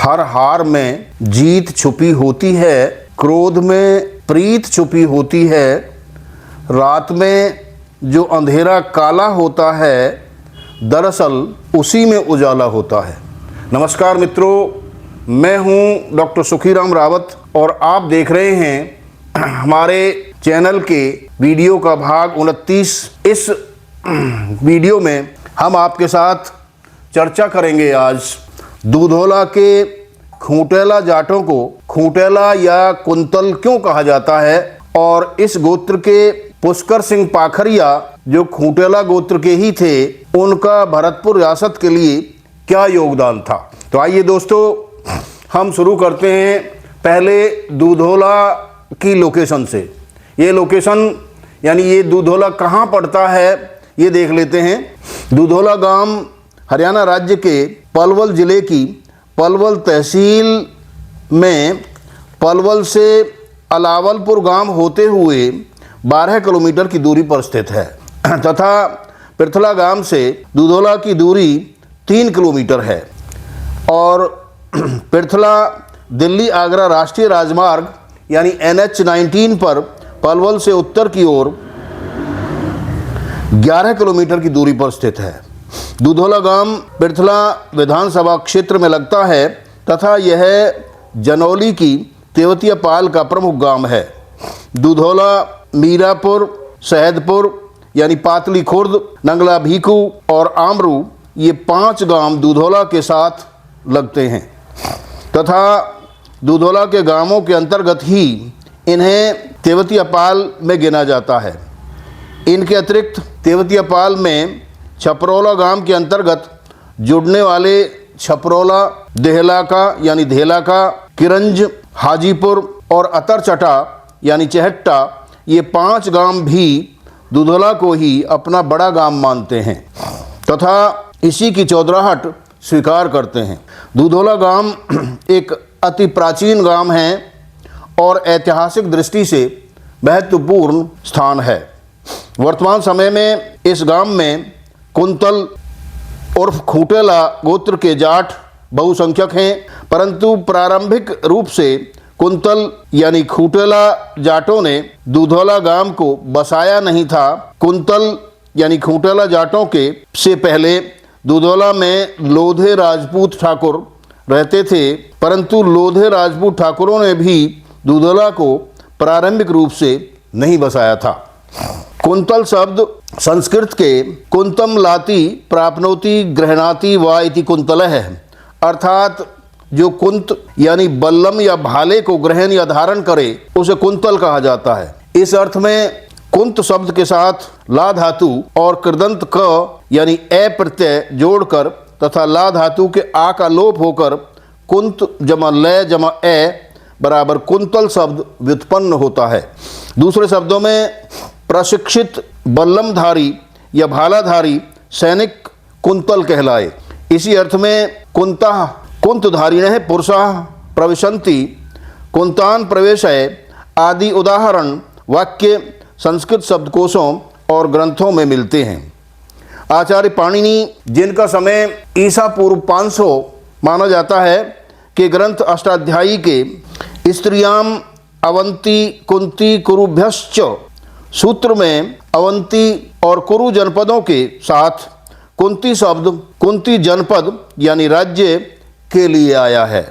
हर हार में जीत छुपी होती है, क्रोध में प्रीत छुपी होती है, रात में जो अंधेरा काला होता है, दरअसल उसी में उजाला होता है। नमस्कार मित्रों, मैं हूं डॉक्टर सुखीराम रावत और आप देख रहे हैं हमारे चैनल के वीडियो का भाग 29। इस वीडियो में हम आपके साथ चर्चा करेंगे आज दूधौला के खूंटेला जाटों को खूंटेला या कुंतल क्यों कहा जाता है और इस गोत्र के पुष्कर सिंह पाखरिया जो खूंटेला गोत्र के ही थे, उनका भरतपुर रियासत के लिए क्या योगदान था। तो आइए दोस्तों, हम शुरू करते हैं पहले दूधौला की लोकेशन से। ये लोकेशन यानी ये दूधौला कहाँ पड़ता है ये देख लेते हैं। दूधौला गांव हरियाणा राज्य के पलवल जिले की पलवल तहसील में पलवल से अलावलपुर गांव होते हुए 12 किलोमीटर की दूरी पर स्थित है तथा पृथला गांव से दूधौला की दूरी 3 किलोमीटर है और पृथला दिल्ली आगरा राष्ट्रीय राजमार्ग यानी NH-19 पर पलवल से उत्तर की ओर 11 किलोमीटर की दूरी पर स्थित है। दूधौला गांव पृथला विधानसभा क्षेत्र में लगता है तथा यह जनौली की तेवतिया पाल का प्रमुख गांव है। दूधौला, मीरापुर, शहदपुर यानी पातली खुर्द, नंगला भीखू और आमरू ये 5 गांव दूधौला के साथ लगते हैं तथा दूधौला के गांवों के अंतर्गत ही इन्हें तेवतिया पाल में गिना जाता है। इनके अतिरिक्त तेवतिया पाल में छपरौला गांव के अंतर्गत जुड़ने वाले छपरौला, देहलाका यानी धेलाका, किरंज, हाजीपुर और अतरचटा यानी चहट्टा ये 5 गांव भी दूधौला को ही अपना बड़ा गांव मानते हैं तथा इसी की चौधराहट स्वीकार करते हैं। दूधौला गांव एक अति प्राचीन गांव है और ऐतिहासिक दृष्टि से महत्वपूर्ण स्थान है। वर्तमान समय में इस गांव में कुंतल उर्फ खूंटेला गोत्र के जाट बहुसंख्यक हैं, परंतु प्रारंभिक रूप से कुंतल यानी खूंटेला जाटों ने दूधौला गांव को बसाया नहीं था। कुंतल यानी खूंटेला जाटों के से पहले दूधौला में लोधे राजपूत ठाकुर रहते थे, परंतु लोधे राजपूत ठाकुरों ने भी दूधौला को प्रारंभिक रूप से नहीं बसाया था। कुंतल शब्द संस्कृत के कुंतम लाति प्राप्नोति गृह्णाति वा इति कुंतलः है, अर्थात जो कुंत यानी बल्लम या भाले को ग्रहण या धारण करे उसे कुंतल कहा जाता है। इस अर्थ में कुंत शब्द के साथ ला धातु और कृदंत क यानी ए प्रत्यय जोड़कर तथा ला धातु के आ का लोप होकर कुंत जमा लय जमा ए बराबर कुंतल शब्द व्युत्पन्न होता है। दूसरे शब्दों में प्रशिक्षित बल्लमधारी या भालाधारी सैनिक कुंतल कहलाए। इसी अर्थ में कुंता कुंतधारिणः पुरुषाः प्रविशन्ति कुंतान प्रवेशय आदि उदाहरण वाक्य संस्कृत शब्दकोशों और ग्रंथों में मिलते हैं। आचार्य पाणिनि, जिनका समय ईसा पूर्व 500 माना जाता है, के ग्रंथ अष्टाध्यायी के स्त्रियाम अवंती कुंती कुरुभ्यश्च सूत्र में अवंती और कुरु जनपदों के साथ कुंती शब्द कुंती जनपद यानी राज्य के लिए आया है,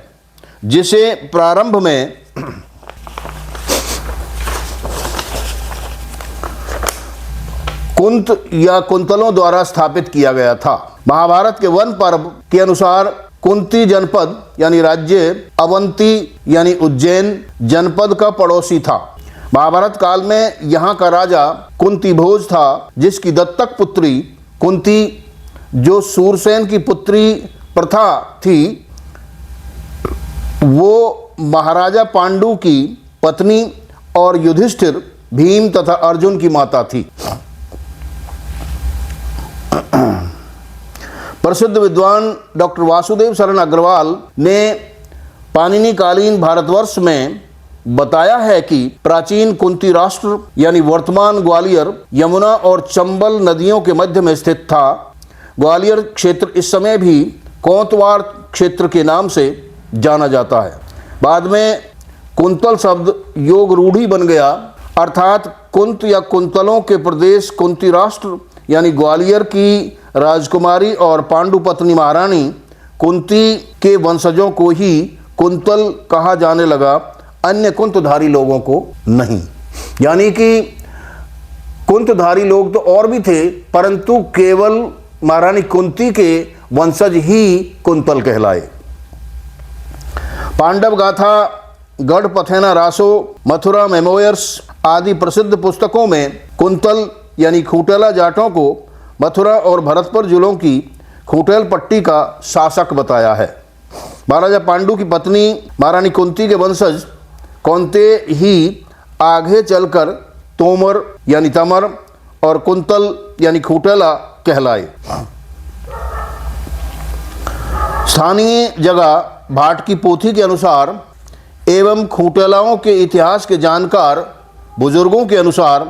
जिसे प्रारंभ में कुंत या कुंतलों द्वारा स्थापित किया गया था। महाभारत के वन पर्व के अनुसार कुंती जनपद यानी राज्य अवंती यानी उज्जैन जनपद का पड़ोसी था। महाभारत काल में यहाँ का राजा कुंती भोज था, जिसकी दत्तक पुत्री कुंती जो सूरसेन की पुत्री प्रथा थी, वो महाराजा पांडु की पत्नी और युधिष्ठिर, भीम तथा अर्जुन की माता थी। प्रसिद्ध विद्वान डॉक्टर वासुदेव शरण अग्रवाल ने पाणिनि कालीन भारतवर्ष में बताया है कि प्राचीन कुंती राष्ट्र यानी वर्तमान ग्वालियर यमुना और चंबल नदियों के मध्य में स्थित था। ग्वालियर क्षेत्र इस समय भी कोतवाड़ क्षेत्र के नाम से जाना जाता है। बाद में कुंतल शब्द योग रूढ़ी बन गया, अर्थात कुंत या कुंतलों के प्रदेश कुंती राष्ट्र यानी ग्वालियर की राजकुमारी और पांडु पत्नी महारानी कुंती के वंशजों को ही कुंतल कहा जाने लगा, अन्य कुंतधारी लोगों को नहीं। यानी कि कुंतधारी लोग तो और भी थे, परंतु केवल महारानी कुंती के वंशज ही कुंतल कहलाए। पांडव गाथा, गढ़पथेना रासो, मथुरा मेमोयर्स आदि प्रसिद्ध पुस्तकों में कुंतल यानी खूंटेला जाटों को मथुरा और भरतपुर जिलों की खूंटेल पट्टी का शासक बताया है। महाराजा पांडु की पत्नी महारानी कुंती के वंशज कौंते ही आगे चलकर तोमर यानी तमर और कुंतल यानी खूंटेला कहलाए। स्थानीय जगह भाट की पोथी के अनुसार एवं खूंटेलाओं के इतिहास के जानकार बुजुर्गों के अनुसार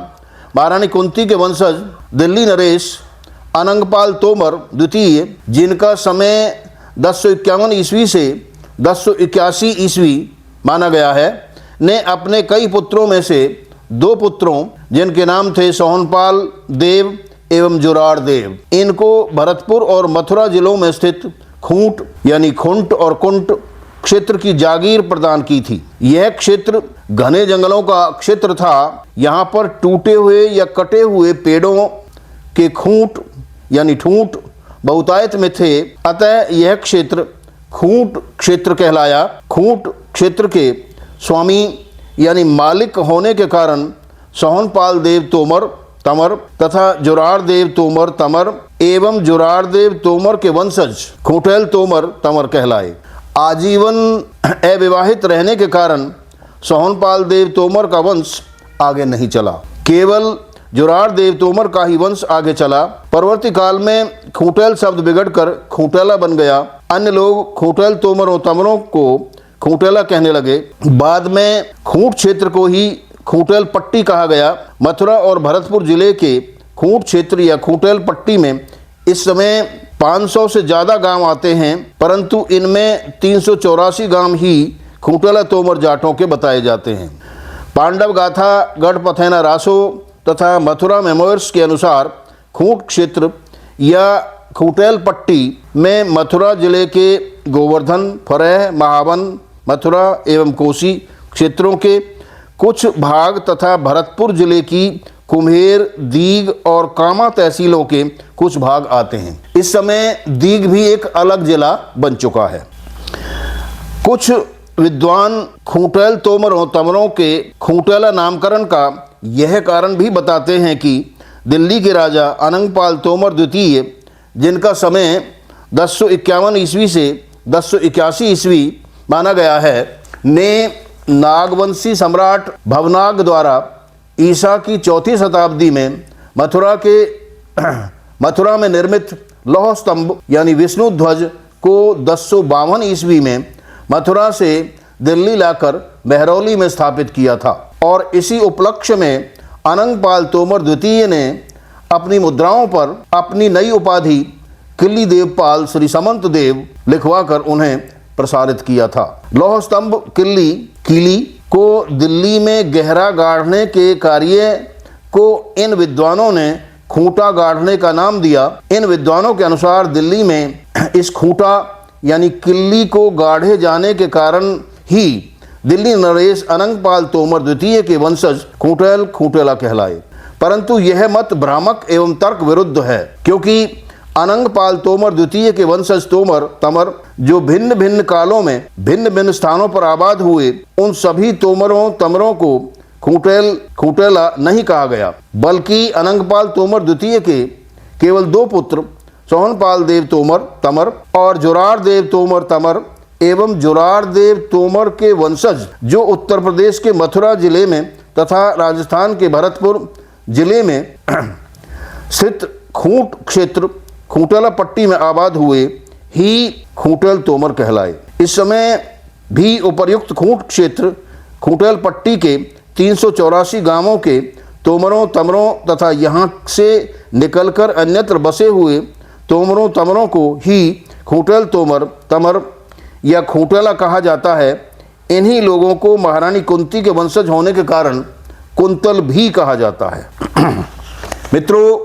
महारानी कुंती के वंशज दिल्ली नरेश अनंगपाल तोमर द्वितीय, जिनका समय 1051 ईस्वी से 1081 ईस्वी माना गया है, ने अपने कई पुत्रों में से 2 पुत्रों जिनके नाम थे सोहनपाल देव एवं जुराड़ देव, इनको भरतपुर और मथुरा जिलों में स्थित खूंट यानी खुंट और कुंट क्षेत्र की जागीर प्रदान की थी। यह क्षेत्र घने जंगलों का क्षेत्र था। यहाँ पर टूटे हुए या कटे हुए पेड़ों के खूंट यानी ठूंठ बहुतायत में थे, अतः यह क्षेत्र खूंट क्षेत्र कहलाया। खूंट क्षेत्र के स्वामी यानी मालिक होने के कारण सोहनपाल देव तोमर तमर तथा जुराड़ देव तोमर तमर एवं जुराड़ देव तोमर के वंशज खूंटेल तोमर तमर कहलाए। आजीवन अविवाहित रहने के कारण सोहनपाल देव तोमर का वंश आगे नहीं चला, केवल जुराड़ देव तोमर का ही वंश आगे चला। परवर्ती काल में खूंटेल शब्द बिगड़कर खूंटेला बन गया। अन्य लोग खूंटेल तोमरों तमरों को खूंटेला कहने लगे। बाद में खूंट क्षेत्र को ही खूंटेल पट्टी कहा गया। मथुरा और भरतपुर जिले के खूंट क्षेत्र या खूंटेल पट्टी में इस समय 500 से ज़्यादा गांव आते हैं, परंतु इनमें 384 गांव ही खूंटेला तोमर जाटों के बताए जाते हैं। पांडव गाथा, गढ़पथेना रासो तथा मथुरा मेमोयर्स के अनुसार खूंट क्षेत्र या खूंटेल पट्टी में मथुरा जिले के गोवर्धन, फरेह, महावन, मथुरा एवं कोसी क्षेत्रों के कुछ भाग तथा भरतपुर जिले की कुम्हेर, दीग और कामा तहसीलों के कुछ भाग आते हैं। इस समय दीग भी एक अलग जिला बन चुका है। कुछ विद्वान खूंटेल तोमरों तमरों के खूंटेला नामकरण का यह कारण भी बताते हैं कि दिल्ली के राजा अनंगपाल तोमर द्वितीय, जिनका समय 1051 ईस्वी से 1081 ईस्वी माना गया है, ने नागवंशी सम्राट भवनाग द्वारा ईसा की 4वीं शताब्दी में मथुरा में निर्मित लौह स्तंभ यानी विष्णु ध्वज को 1052 ईस्वी में मथुरा से दिल्ली लाकर महरौली में स्थापित किया था। और इसी उपलक्ष्य में अनंगपाल तोमर द्वितीय ने अपनी मुद्राओं पर अपनी नई उपाधि किल्ली देवपाल श्री समंत देव लिखवाकर उन्हें प्रसारित किया था। लौह स्तंभ किली को दिल्ली में गहरा गाढ़ने के कार्य को इन विद्वानों ने खूंटा गाढ़ने का नाम दिया। इन विद्वानों के अनुसार दिल्ली में इस खूंटा यानी किल्ली को गाढ़े जाने के कारण ही दिल्ली नरेश अनंगपाल तोमर द्वितीय के वंशज खूंटेला कहलाए। परंतु यह मत भ्रामक एवं तर्क विरुद्ध है, क्योंकि अनंगपाल तोमर द्वितीय के वंशज तमर जो भिन्न भिन्न कालों में भिन्न भिन्न स्थानों पर आबाद हुए, उन सभी तोमरों तमरों को खूंटेला नहीं कहा गया, बल्कि अनंगपाल तोमर द्वितीय के केवल 2 पुत्र सोहनपाल देव तोमर तमर और जुराड़ देव तोमर तमर एवं जुराड़ देव तोमर के वंशज जो उत्तर प्रदेश के मथुरा जिले में तथा राजस्थान के भरतपुर जिले में स्थित खूंट क्षेत्र खूंटेला पट्टी में आबाद हुए ही खूंटेल तोमर कहलाए। इस समय भी उपर्युक्त खूंट क्षेत्र खूंटेल पट्टी के 384 गांवों के तोमरों तमरों तथा यहाँ से निकलकर अन्यत्र बसे हुए तोमरों तमरों को ही खूंटेल तोमर तमर या खूंटेला कहा जाता है। इन्हीं लोगों को महारानी कुंती के वंशज होने के कारण कुंतल भी कहा जाता है। मित्रों,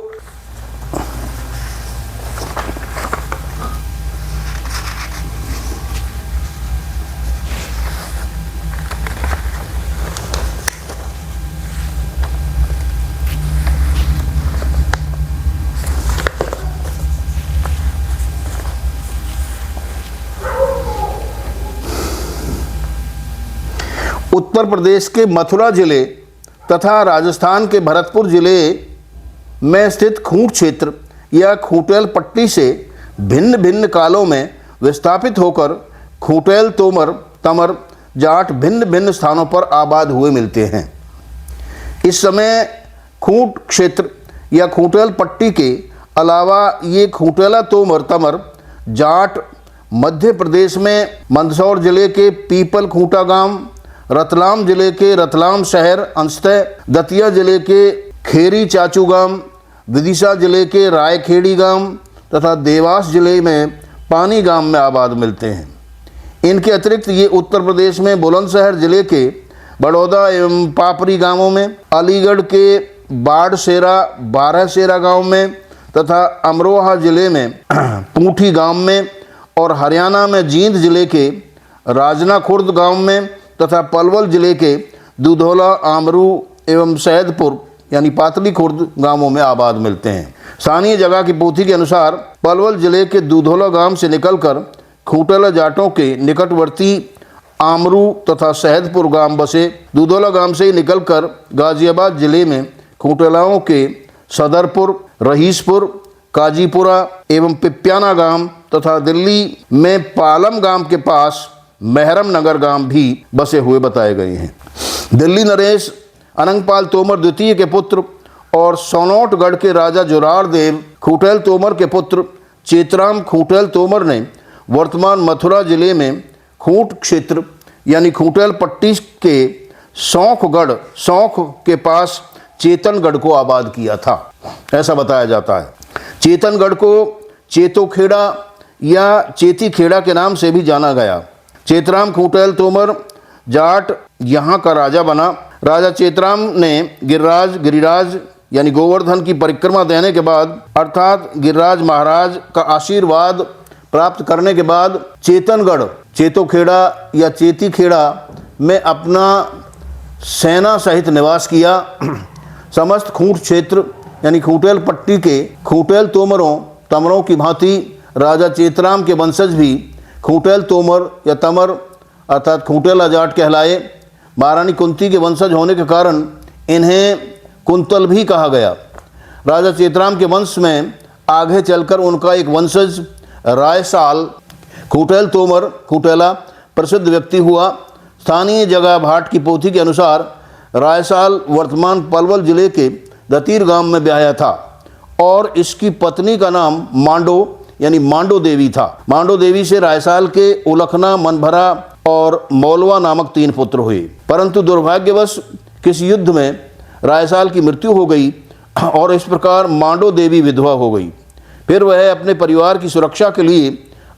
उत्तर प्रदेश के मथुरा जिले तथा राजस्थान के भरतपुर जिले में स्थित खूंट क्षेत्र या खूंटेल पट्टी से भिन्न भिन्न कालों में विस्थापित होकर खूंटेल, तोमर, तमर, जाट भिन्न भिन्न स्थानों पर आबाद हुए मिलते हैं। इस समय खूंट क्षेत्र या खूंटेल पट्टी के अलावा ये खूंटेला, तोमर, तमर, जाट मध्य प्रदेश में मंदसौर जिले के पीपल खूंटा गांव, रतलाम जिले के रतलाम शहर, अंशतः दतिया जिले के खेरी चाचू गांव, विदिशा जिले के रायखेड़ी गांव तथा देवास जिले में पानी गांव में आबाद मिलते हैं। इनके अतिरिक्त ये उत्तर प्रदेश में बुलंदशहर जिले के बड़ौदा एवं पापरी गांवों में, अलीगढ़ के बाढ़सेरा, बारहसेरा गांव में तथा अमरोहा जिले में पूंठी गांव में और हरियाणा में जींद जिले के राजना खुर्द गांव में तथा पलवल जिले के दुधौला, आमरू एवं सैदपुर यानी पातली खुर्द गांवों में आबाद मिलते हैं। स्थानीय जगह की पोथी के अनुसार पलवल जिले के दुधौला गांव से निकलकर खूंटेला जाटों के निकटवर्ती आमरू तथा सैदपुर गांव बसे। दुधौला गांव से ही निकलकर गाजियाबाद जिले में खूंटेलाओं के सदरपुर, रहीसपुर, काजीपुरा एवं पिप्याना गांव तथा दिल्ली में पालम गांव के पास महरम नगर गांव भी बसे हुए बताए गए हैं। दिल्ली नरेश अनंगपाल तोमर द्वितीय के पुत्र और सोनौटगढ़ के राजा जोरार देव खूंटेल तोमर के पुत्र चेतराम खूंटेल तोमर ने वर्तमान मथुरा जिले में खूंट क्षेत्र यानी खूंटेल पट्टी के सौंखगढ़, सौंख के पास चेतनगढ़ को आबाद किया था, ऐसा बताया जाता है। चेतनगढ़ को चेतोखेड़ा या चेतीखेड़ा के नाम से भी जाना गया। चेतराम खूंटेल तोमर जाट यहाँ का राजा बना। राजा चेतराम ने गिरिराज यानी गोवर्धन की परिक्रमा देने के बाद अर्थात गिरिराज महाराज का आशीर्वाद प्राप्त करने के बाद चेतनगढ़, चेतोखेड़ा या चेतीखेड़ा में अपना सेना सहित निवास किया। समस्त खूंट क्षेत्र यानी खूंटेल पट्टी के खूंटेल तोमरों, तमरों की भांति राजा चेतराम के वंशज भी खूंटेल तोमर या तमर अर्थात खूंटेला जाट कहलाए। महारानी कुंती के वंशज होने के कारण इन्हें कुंतल भी कहा गया। राजा चेतराम के वंश में आगे चलकर उनका एक वंशज रायसाल खूंटेल तोमर खूंटेला प्रसिद्ध व्यक्ति हुआ। स्थानीय जगह भाट की पोथी के अनुसार रायसाल वर्तमान पलवल जिले के दतीर गांव में ब्याया था और इसकी पत्नी का नाम मांडो यानी मांडो देवी था। मांडो देवी से रायसाल के उलखना, मनभरा और मौलवा नामक 3 पुत्र हुए, परंतु दुर्भाग्यवश किसी युद्ध में रायसाल की मृत्यु हो गई और इस प्रकार मांडो देवी विधवा हो गई। फिर वह अपने परिवार की सुरक्षा के लिए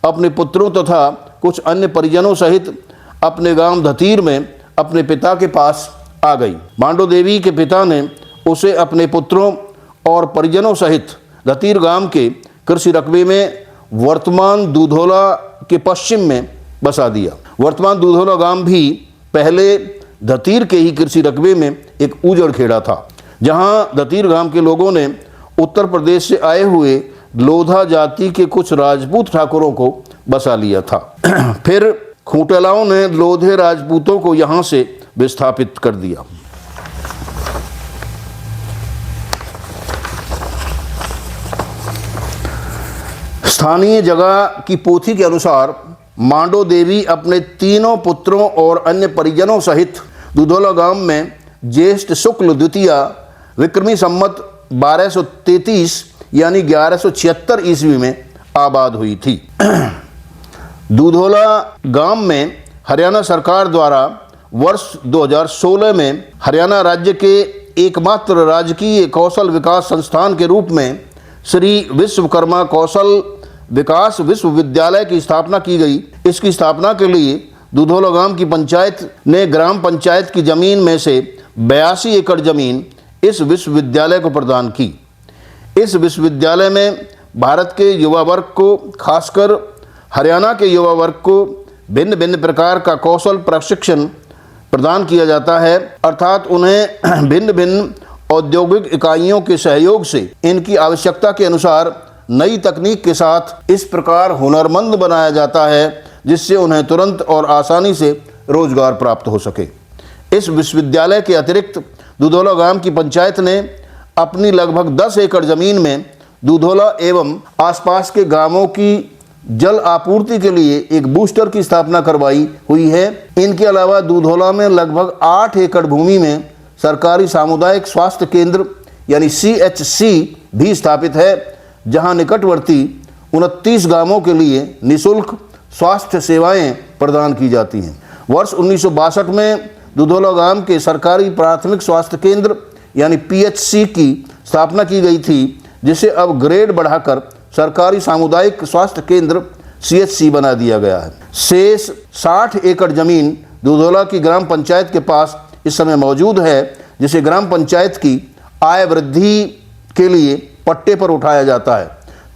अपने पुत्रों तथा कुछ अन्य परिजनों सहित अपने गांव धतीर में अपने पिता के पास आ गई। मांडो देवी के पिता ने उसे अपने पुत्रों और परिजनों सहित धतीर गांव के कृषि रकबे में वर्तमान दुधौला के पश्चिम में बसा दिया। वर्तमान दुधौला गांव भी पहले धतीर के ही कृषि रकबे में एक उजड़ खेड़ा था, जहां धतीर गांव के लोगों ने उत्तर प्रदेश से आए हुए लोधा जाति के कुछ राजपूत ठाकुरों को बसा लिया था। फिर खूंटेलाओं ने लोधे राजपूतों को यहां से विस्थापित कर दिया। स्थानीय जगह की पोथी के अनुसार मांडो देवी अपने 3 पुत्रों और अन्य परिजनों सहित दुधौला गांव में ज्येष्ठ शुक्ल द्वितीया विक्रमी संमत 1233 यानी 1176 ईस्वी में आबाद हुई थी। दुधौला गांव में हरियाणा सरकार द्वारा वर्ष 2016 में हरियाणा राज्य के एकमात्र राजकीय कौशल विकास संस्थान के रूप में श्री विश्वकर्मा कौशल विकास विश्वविद्यालय की स्थापना की गई। इसकी स्थापना के लिए दुधौला गांव की पंचायत ने ग्राम पंचायत की जमीन में से 82 एकड़ जमीन इस विश्वविद्यालय को प्रदान की। इस विश्वविद्यालय में भारत के युवा वर्ग को, खासकर हरियाणा के युवा वर्ग को भिन्न भिन्न प्रकार का कौशल प्रशिक्षण प्रदान किया जाता है, अर्थात उन्हें भिन्न भिन्न औद्योगिक इकाइयों के सहयोग से इनकी आवश्यकता के अनुसार नई तकनीक के साथ इस प्रकार हुनरमंद बनाया जाता है जिससे उन्हें तुरंत और आसानी से रोजगार प्राप्त हो सके। इस विश्वविद्यालय के अतिरिक्त दुधौला गांव की पंचायत ने अपनी लगभग 10 एकड़ जमीन में दुधौला एवं आसपास के गांवों की जल आपूर्ति के लिए एक बूस्टर की स्थापना करवाई हुई है। इनके अलावा दुधौला में लगभग 8 एकड़ भूमि में सरकारी सामुदायिक स्वास्थ्य केंद्र यानी CHC भी स्थापित है, जहां निकटवर्ती 29 गांवों के लिए निःशुल्क स्वास्थ्य सेवाएं प्रदान की जाती हैं। वर्ष 1962 में दुधौला गांव के सरकारी प्राथमिक स्वास्थ्य केंद्र यानी PHC की स्थापना की गई थी, जिसे अब ग्रेड बढ़ाकर सरकारी सामुदायिक स्वास्थ्य केंद्र CHC बना दिया गया है। शेष 60 एकड़ जमीन दुधौला की ग्राम पंचायत के पास इस समय मौजूद है, जिसे ग्राम पंचायत की आय वृद्धि के लिए पट्टे पर उठाया जाता है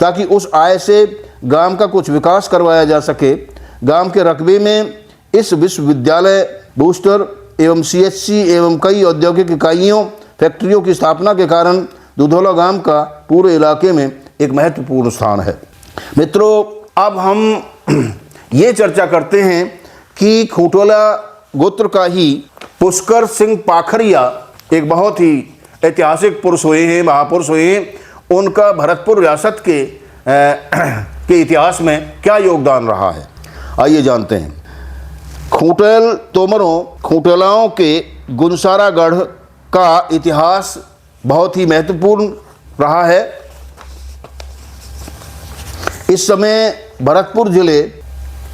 ताकि उस आय से गांव का कुछ विकास करवाया जा सके। गांव के रकबे में इस विश्वविद्यालय, बूस्टर एवं CHC एवं कई औद्योगिक इकाइयों, फैक्ट्रियों की स्थापना के कारण दुधौला गांव का पूरे इलाके में एक महत्वपूर्ण स्थान है। मित्रों, अब हम ये चर्चा करते हैं कि खूंटोला गोत्र का ही पुष्कर सिंह पाखरिया एक बहुत ही ऐतिहासिक पुरुष हुए हैं, महापुरुष हुए हैं। उनका भरतपुर रियासत के इतिहास में क्या योगदान रहा है, आइए जानते हैं। खूंटेल तोमरों, खूंटेलाओं के गुनसारागढ़ का इतिहास बहुत ही महत्वपूर्ण रहा है। इस समय भरतपुर जिले,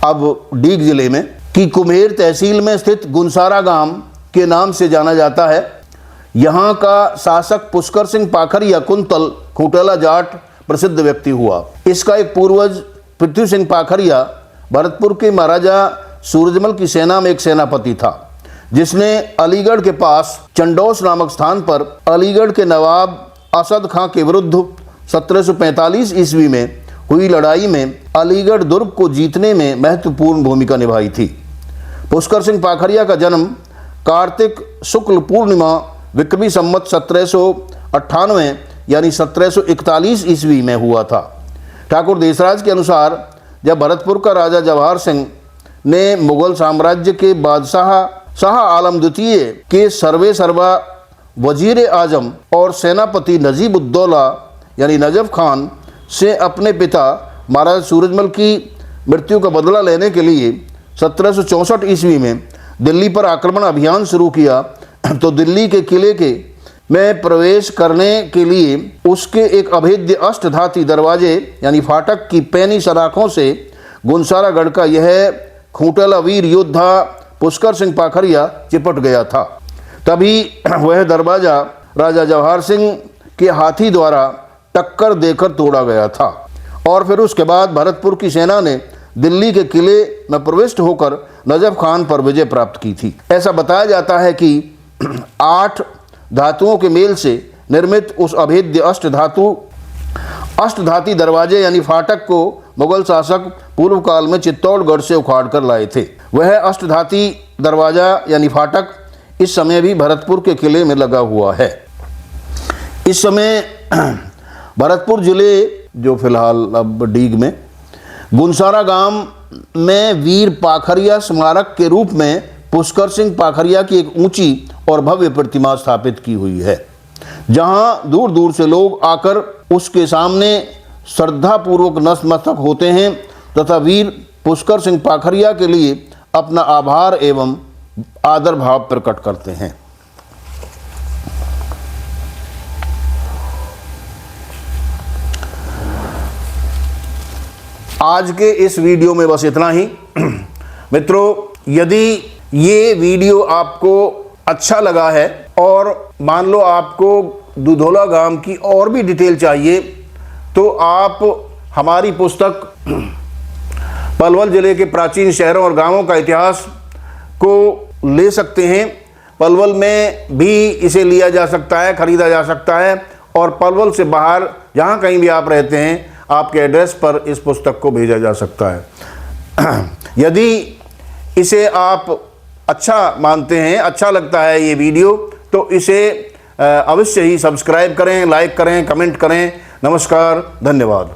अब डीग जिले में की कुम्हेर तहसील में स्थित गुनसारा गांव के नाम से जाना जाता है। यहाँ का शासक पुष्कर सिंह पाखरिया कुंतल खूंटेला जाट प्रसिद्ध व्यक्ति हुआ। इसका एक पूर्वज पृथ्वी सिंह पाखरिया भरतपुर के महाराजा सूरजमल की सेना में एक सेनापति था, जिसने अलीगढ़ के पास चंडोस नामक स्थान पर अलीगढ़ के नवाब असद खां के विरुद्ध 1745 ईस्वी में हुई लड़ाई में अलीगढ़ दुर्ग को जीतने में महत्वपूर्ण भूमिका निभाई थी। पुष्कर सिंह पाखरिया का जन्म कार्तिक शुक्ल पूर्णिमा विक्रमी संवत 1798 यानी 1741 ईस्वी में हुआ था। ठाकुर देशराज के अनुसार जब भरतपुर का राजा जवाहर सिंह ने मुगल साम्राज्य के बादशाह शाह आलम द्वितीय के सर्वे सर्वा वजीर आजम और सेनापति नजीब उद्दौला यानी नजफ खान से अपने पिता महाराज सूरजमल की मृत्यु का बदला लेने के लिए 1764 ईस्वी में दिल्ली पर आक्रमण अभियान शुरू किया, तो दिल्ली के किले के में प्रवेश करने के लिए उसके एक अभेद्य अष्टधाती दरवाजे यानी फाटक की पैनी सलाखों से गुनसारागढ़ का यह खूंटेला वीर योद्धा पुष्कर सिंह पाखरिया चिपट गया था। तभी वह दरवाजा राजा जवाहर सिंह के हाथी द्वारा टक्कर देकर तोड़ा गया था और फिर उसके बाद भरतपुर की सेना ने दिल्ली के किले में प्रविष्ट होकर नजफ खान पर विजय प्राप्त की थी। ऐसा बताया जाता है कि 8 धातुओं के मेल से निर्मित उस अभेद्य अष्टधाती दरवाजे यानी फाटक को मुगल शासक पूर्व काल में चित्तौड़गढ़ से उखाड़ कर लाए थे। वह अष्टधाती दरवाजा यानी फाटक इस समय भी भरतपुर के किले में लगा हुआ है। इस समय भरतपुर जिले जो फिलहाल अब डीग में गुनसारा गांव में वीर पाखरिया स्मारक के रूप में पुष्कर सिंह पाखरिया की एक ऊंची और भव्य प्रतिमा स्थापित की हुई है, जहां दूर दूर से लोग आकर उसके सामने श्रद्धापूर्वक नतमस्तक होते हैं तथा वीर पुष्कर सिंह पाखरिया के लिए अपना आभार एवं आदर भाव प्रकट करते हैं। आज के इस वीडियो में बस इतना ही। मित्रों, यदि ये वीडियो आपको अच्छा लगा है और मान लो आपको दुधौला गांव की और भी डिटेल चाहिए, तो आप हमारी पुस्तक पलवल ज़िले के प्राचीन शहरों और गांवों का इतिहास को ले सकते हैं। पलवल में भी इसे लिया जा सकता है, ख़रीदा जा सकता है, और पलवल से बाहर जहाँ कहीं भी आप रहते हैं आपके एड्रेस पर इस पुस्तक को भेजा जा सकता है। यदि इसे आप अच्छा मानते हैं, अच्छा लगता है ये वीडियो, तो इसे अवश्य ही सब्सक्राइब करें, लाइक करें, कमेंट करें। नमस्कार, धन्यवाद।